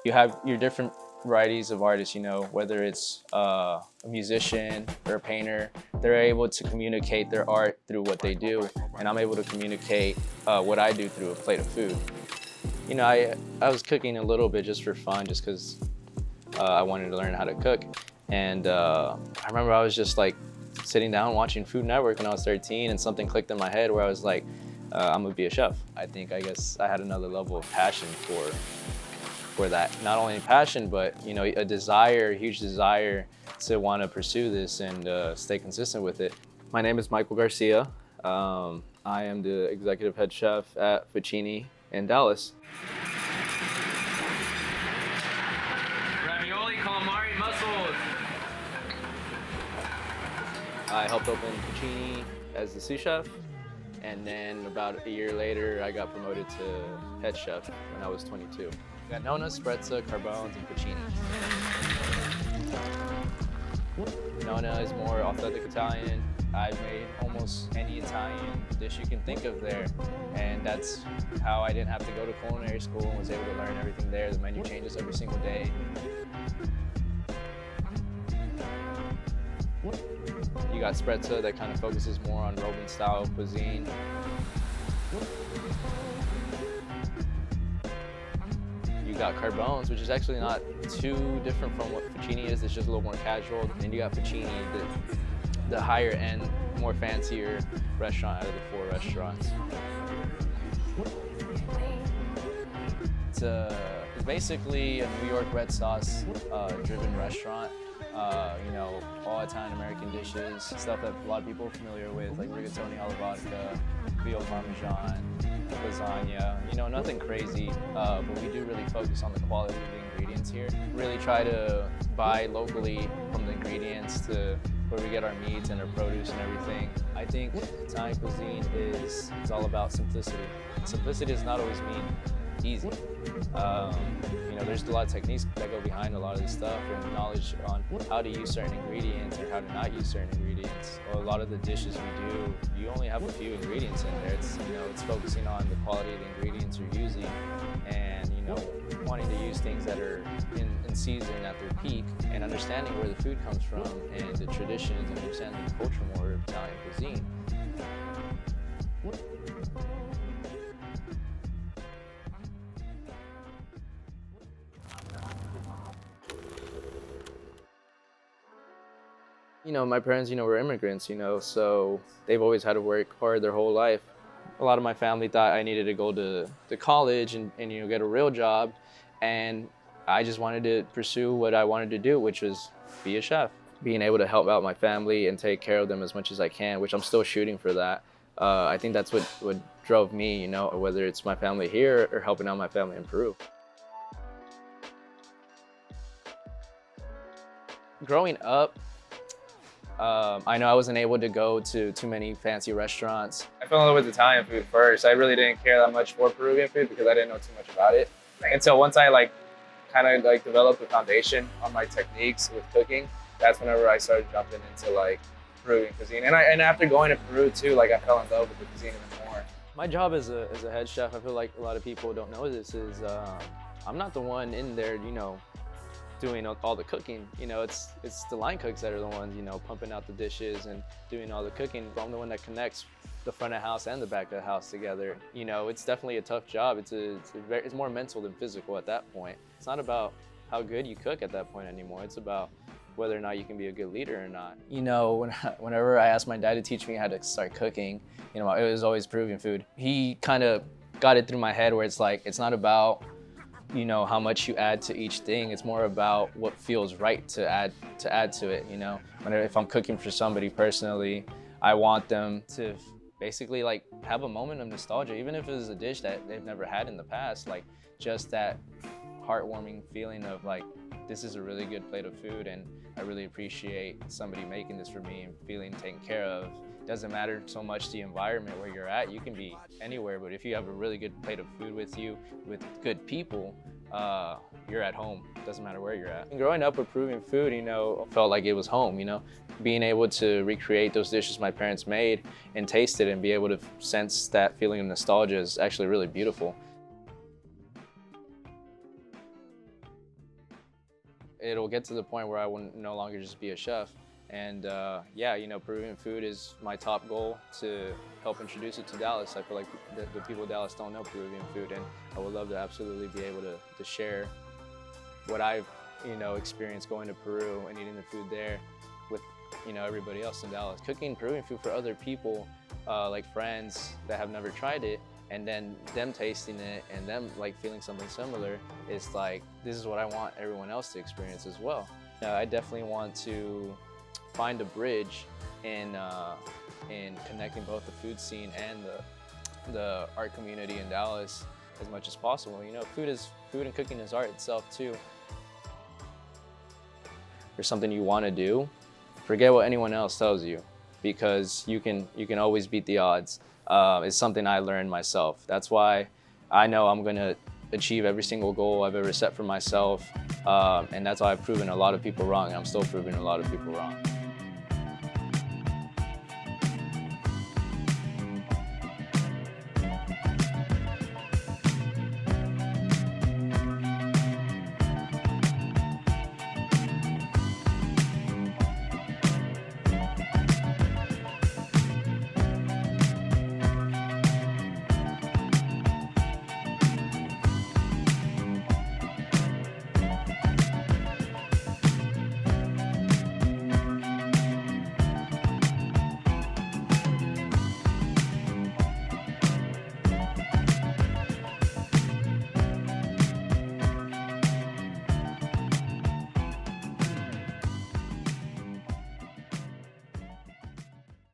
You have your different varieties of artists, whether it's a musician or a painter, they're able to communicate their art through what they do, and I'm able to communicate what I do through a plate of food. I was cooking a little bit just for fun, just because I wanted to learn how to cook. And I remember I was just like sitting down watching Food Network when I was 13, and something clicked in my head where I was like, I'm gonna be a chef. I guess I had another level of passion for that. Not only passion, but a huge desire to want to pursue this and stay consistent with it. My name is Michael Garcia. I am the executive head chef at Ficini in Dallas. Ravioli, calamari, mussels. I helped open Ficini as the sous chef, and then about a year later, I got promoted to head chef when I was 22. We got Nonna, Sprezza, Carbones, and Ficini. Nonna is more authentic Italian. I've made almost any Italian dish you can think of there, and that's how I didn't have to go to culinary school and was able to learn everything there. The menu changes every single day. You got Sprezza that kind of focuses more on Roman style cuisine. You got Carbones, which is actually not too different from what Ficini is. It's just a little more casual. And you got Ficini, the higher end, more fancier restaurant out of the 4 restaurants. It's basically a New York red sauce driven restaurant. All Italian-American dishes, stuff that a lot of people are familiar with, like rigatoni alla vodka, veal parmesan, lasagna. Nothing crazy, but we do really focus on the quality of the ingredients here. Really try to buy locally from the ingredients to where we get our meats and our produce and everything. I think Italian cuisine is all about simplicity. Simplicity does not always mean easy. There's a lot of techniques that go behind a lot of this stuff, and knowledge on how to use certain ingredients or how to not use certain ingredients. Or a lot of the dishes we do, you only have a few ingredients in there. It's focusing on the quality of the ingredients you're using, and wanting to use things that are in season at their peak, and understanding where the food comes from and the traditions, and understanding the culture more of Italian cuisine. My parents, were immigrants, so they've always had to work hard their whole life. A lot of my family thought I needed to go to college and get a real job, and I just wanted to pursue what I wanted to do, which was be a chef. Being able to help out my family and take care of them as much as I can, which I'm still shooting for that. I think that's what drove me, whether it's my family here or helping out my family in Peru. Growing up, I know I wasn't able to go to too many fancy restaurants. I fell in love with Italian food first. I really didn't care that much for Peruvian food because I didn't know too much about it. Until once I developed a foundation on my techniques with cooking, that's whenever I started jumping into Peruvian cuisine. And after going to Peru too, I fell in love with the cuisine even more. My job as a head chef, I feel like a lot of people don't know this, is I'm not the one in there, doing all the cooking. It's the line cooks that are the ones, pumping out the dishes and doing all the cooking. But I'm the one that connects the front of house and the back of the house together. It's definitely a tough job. It's more mental than physical at that point. It's not about how good you cook at that point anymore. It's about whether or not you can be a good leader or not. Whenever I asked my dad to teach me how to start cooking, it was always Peruvian food. He kind of got it through my head where it's not about how much you add to each thing. It's more about what feels right to add to it. If I'm cooking for somebody personally, I want them to basically have a moment of nostalgia, even if it was a dish that they've never had in the past. Just that heartwarming feeling of this is a really good plate of food, and I really appreciate somebody making this for me and feeling taken care of. Doesn't matter so much the environment where you're at. You can be anywhere, but if you have a really good plate of food with you, with good people, you're at home. Doesn't matter where you're at. And growing up with Peruvian food, felt like it was home. Being able to recreate those dishes my parents made and taste it and be able to sense that feeling of nostalgia is actually really beautiful. it'll get to the point where I will no longer just be a chef. And yeah, you know, Peruvian food is my top goal, to help introduce it to Dallas. I feel like the people of Dallas don't know Peruvian food, and I would love to absolutely be able to share what I've, you know, experienced going to Peru and eating the food there with, you know, everybody else in Dallas. Cooking Peruvian food for other people, like friends that have never tried it, and then them tasting it and them like feeling something similar, is like, this is what I want everyone else to experience as well. I definitely want to find a bridge in connecting both the food scene and the art community in Dallas as much as possible. You know, food and cooking is art itself too. If there's something you want to do, forget what anyone else tells you, because you can always beat the odds. It's something I learned myself. That's why I know I'm gonna achieve every single goal I've ever set for myself, and that's why I've proven a lot of people wrong, and I'm still proving a lot of people wrong.